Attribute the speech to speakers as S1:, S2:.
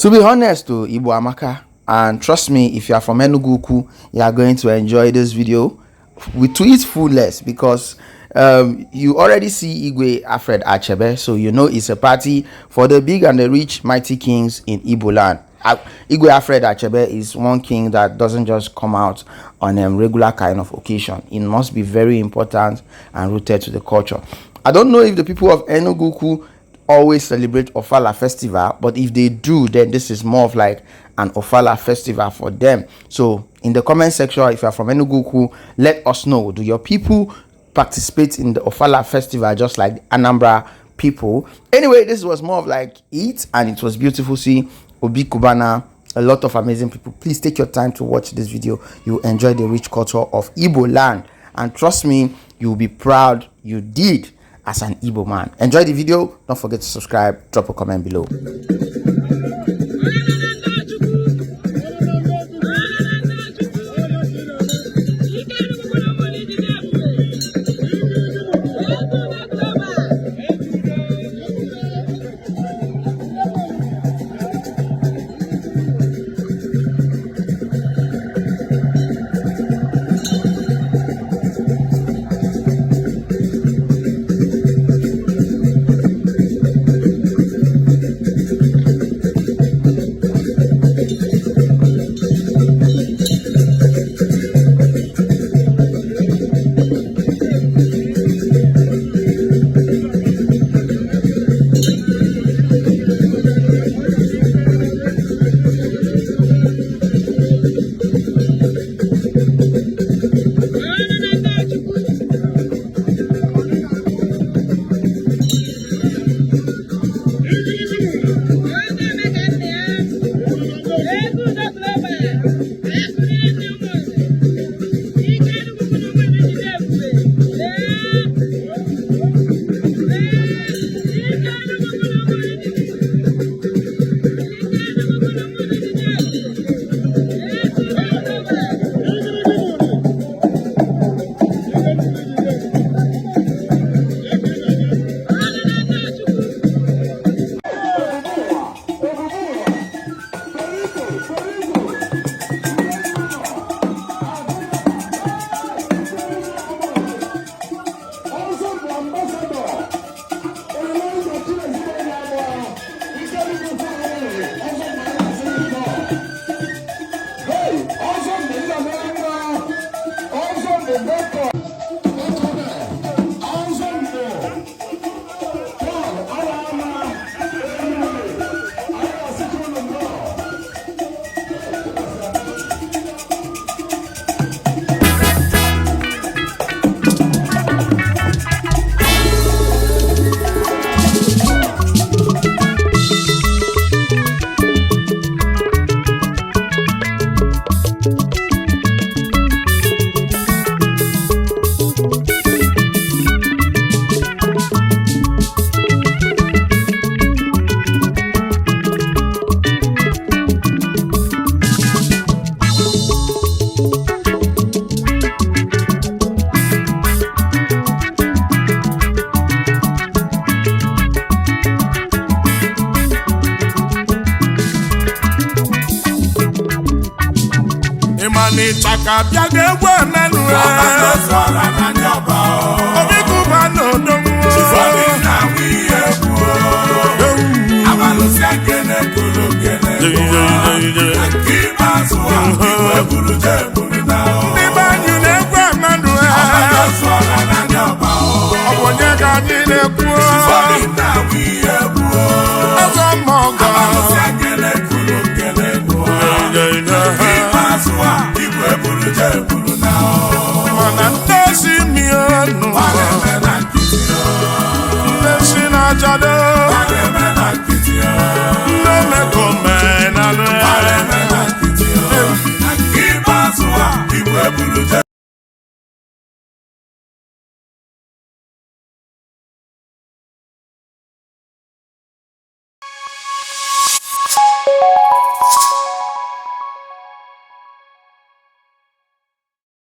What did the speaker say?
S1: To be honest to Igbo Amaka, and trust me, if you are from Enugu Ukwu, you are going to enjoy this video to its fullest, because you already see Igwe Alfred achebe, so you know it's a party for the big and the rich mighty kings in Igbo land. Igwe Alfred achebe is one king that doesn't just come out on a regular kind of occasion. It must be very important and rooted to the culture. I don't know if the people of Enugu Ukwu always celebrate Ofala festival, but if they do, then this is more of like an Ofala festival for them. So in the comment section, if you're from Enugu Ukwu, let us know, do your people participate in the Ofala festival just like Anambra people? Anyway, this was more of like it, and it was beautiful. See Obi Cubana, a lot of amazing people. Please take your time to watch this video. You enjoy the rich culture of Igbo land, and trust me, you'll be proud you did as an Igbo man. Enjoy the video. Don't forget to subscribe. Drop a comment below.
S2: Chaka biaga egwe menu Obi Cubana odonwo na wi egwu Abalusi akene kolokene Akimazuwa iwe buru jeburu na Ndi banyu negwe menu Obonye kanyi nekwu na wi egwu Ezo moga Abalusi akene kolokene Akimazuwa Mana